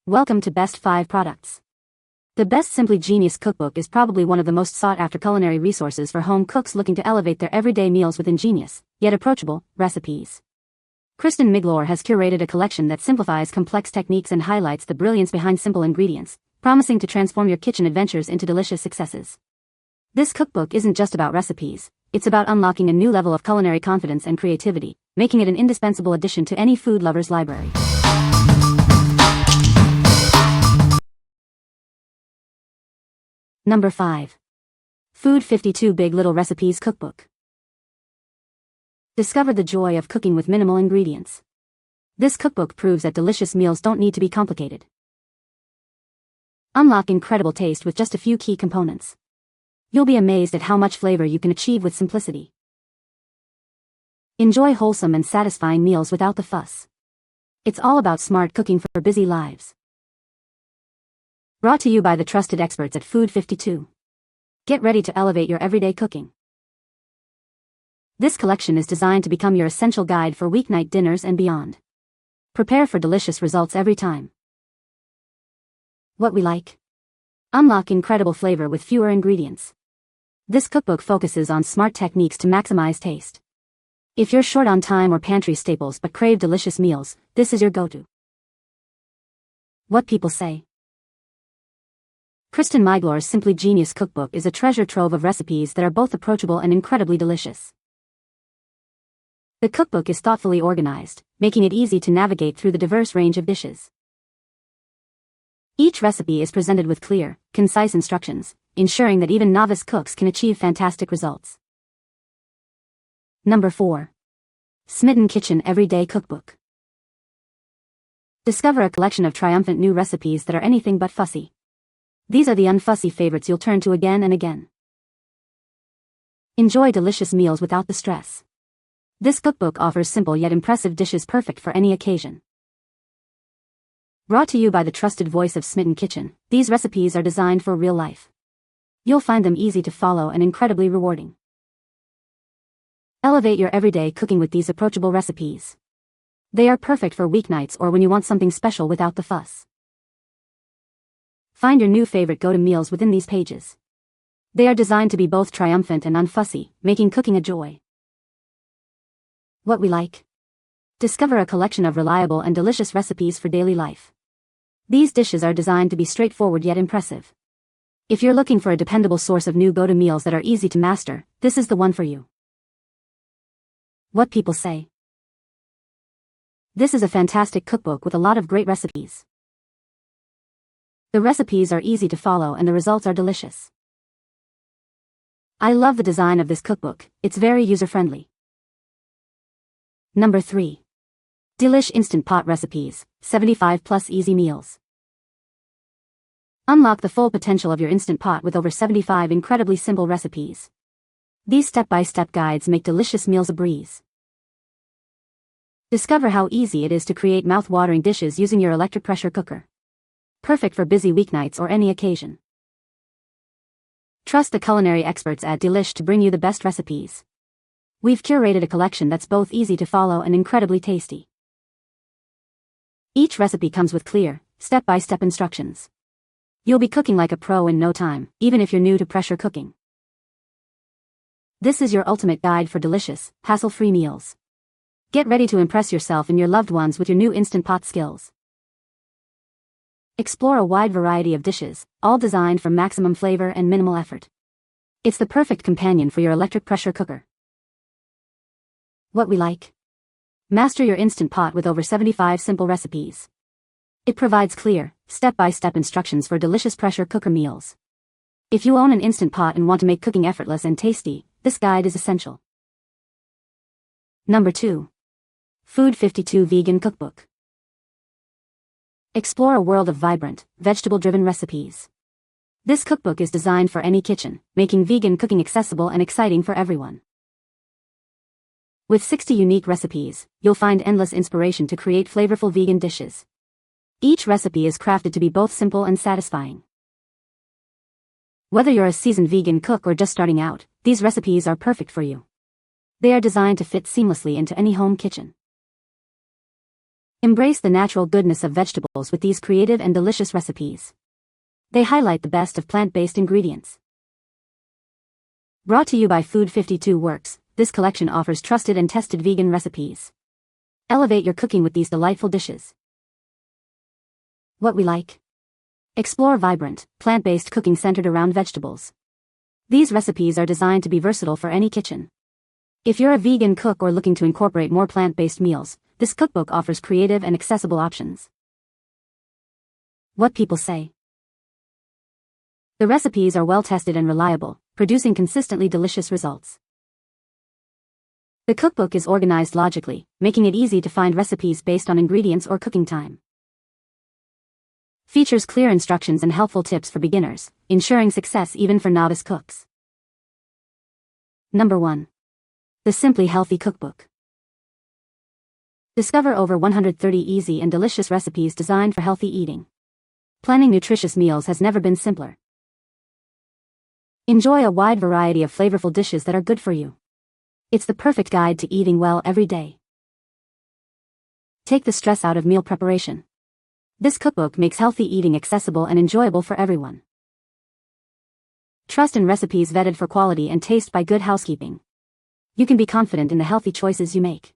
Welcome to Best 5 Products. The Best Simply Genius Cookbook is probably one of the most sought-after culinary resources for home cooks looking to elevate their everyday meals with ingenious, yet approachable, recipes. Kristen Miglore has curated a collection that simplifies complex techniques and highlights the brilliance behind simple ingredients, promising to transform your kitchen adventures into delicious successes. This cookbook isn't just about recipes, it's about unlocking a new level of culinary confidence and creativity, making it an indispensable addition to any food lover's library. Number 5. Food 52 Big Little Recipes Cookbook. Discover the joy of cooking with minimal ingredients. This cookbook proves that delicious meals don't need to be complicated. Unlock incredible taste with just a few key components. You'll be amazed at how much flavor you can achieve with simplicity. Enjoy wholesome and satisfying meals without the fuss. It's all about smart cooking for busy lives. Brought to you by the trusted experts at Food 52. Get ready to elevate your everyday cooking. This collection is designed to become your essential guide for weeknight dinners and beyond. Prepare for delicious results every time. What we like. Unlock incredible flavor with fewer ingredients. This cookbook focuses on smart techniques to maximize taste. If you're short on time or pantry staples but crave delicious meals, this is your go-to. What people say. Kristen Miglore's Simply Genius Cookbook is a treasure trove of recipes that are both approachable and incredibly delicious. The cookbook is thoughtfully organized, making it easy to navigate through the diverse range of dishes. Each recipe is presented with clear, concise instructions, ensuring that even novice cooks can achieve fantastic results. Number 4. Smitten Kitchen Everyday Cookbook. Discover a collection of triumphant new recipes that are anything but fussy. These are the unfussy favorites you'll turn to again and again. Enjoy delicious meals without the stress. This cookbook offers simple yet impressive dishes perfect for any occasion. Brought to you by the trusted voice of Smitten Kitchen, these recipes are designed for real life. You'll find them easy to follow and incredibly rewarding. Elevate your everyday cooking with these approachable recipes. They are perfect for weeknights or when you want something special without the fuss. Find your new favorite go-to meals within these pages. They are designed to be both triumphant and unfussy, making cooking a joy. What we like. Discover a collection of reliable and delicious recipes for daily life. These dishes are designed to be straightforward yet impressive. If you're looking for a dependable source of new go-to meals that are easy to master, this is the one for you. What people say. This is a fantastic cookbook with a lot of great recipes. The recipes are easy to follow and the results are delicious. I love the design of this cookbook, it's very user-friendly. Number 3. Delish Instant Pot Recipes, 75+ Easy Meals. Unlock the full potential of your Instant Pot with over 75 incredibly simple recipes. These step-by-step guides make delicious meals a breeze. Discover how easy it is to create mouth-watering dishes using your electric pressure cooker. Perfect for busy weeknights or any occasion. Trust the culinary experts at Delish to bring you the best recipes. We've curated a collection that's both easy to follow and incredibly tasty. Each recipe comes with clear, step-by-step instructions. You'll be cooking like a pro in no time, even if you're new to pressure cooking. This is your ultimate guide for delicious, hassle-free meals. Get ready to impress yourself and your loved ones with your new Instant Pot skills. Explore a wide variety of dishes, all designed for maximum flavor and minimal effort. It's the perfect companion for your electric pressure cooker. What we like. Master your Instant Pot with over 75 simple recipes. It provides clear, step-by-step instructions for delicious pressure cooker meals. If you own an Instant Pot and want to make cooking effortless and tasty, this guide is essential. Number 2. Food 52 Vegan Cookbook. Explore a world of vibrant, vegetable-driven recipes. This cookbook is designed for any kitchen, making vegan cooking accessible and exciting for everyone. With 60 unique recipes, you'll find endless inspiration to create flavorful vegan dishes. Each recipe is crafted to be both simple and satisfying. Whether you're a seasoned vegan cook or just starting out, these recipes are perfect for you. They are designed to fit seamlessly into any home kitchen. Embrace the natural goodness of vegetables with these creative and delicious recipes. They highlight the best of plant-based ingredients. Brought to you by Food 52 Works, this collection offers trusted and tested vegan recipes. Elevate your cooking with these delightful dishes. What we like. Explore vibrant, plant-based cooking centered around vegetables. These recipes are designed to be versatile for any kitchen. If you're a vegan cook or looking to incorporate more plant-based meals, this cookbook offers creative and accessible options. What people say. The recipes are well-tested and reliable, producing consistently delicious results. The cookbook is organized logically, making it easy to find recipes based on ingredients or cooking time. Features clear instructions and helpful tips for beginners, ensuring success even for novice cooks. Number 1. The Simply Healthy Cookbook. Discover over 130 easy and delicious recipes designed for healthy eating. Planning nutritious meals has never been simpler. Enjoy a wide variety of flavorful dishes that are good for you. It's the perfect guide to eating well every day. Take the stress out of meal preparation. This cookbook makes healthy eating accessible and enjoyable for everyone. Trust in recipes vetted for quality and taste by Good Housekeeping. You can be confident in the healthy choices you make.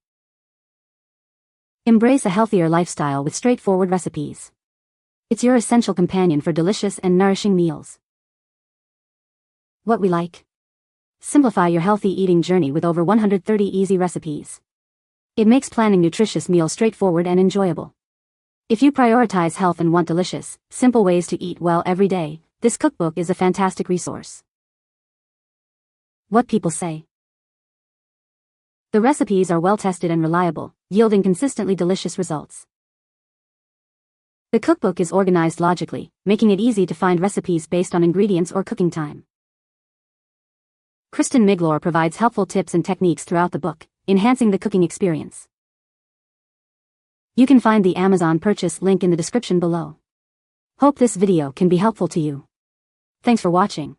Embrace a healthier lifestyle with straightforward recipes. It's your essential companion for delicious and nourishing meals. What we like. Simplify your healthy eating journey with over 130 easy recipes. It makes planning nutritious meals straightforward and enjoyable. If you prioritize health and want delicious, simple ways to eat well every day, this cookbook is a fantastic resource. What people say. The recipes are well-tested and reliable, yielding consistently delicious results. The cookbook is organized logically, making it easy to find recipes based on ingredients or cooking time. Kristen Miglore provides helpful tips and techniques throughout the book, enhancing the cooking experience. You can find the Amazon purchase link in the description below. Hope this video can be helpful to you. Thanks for watching.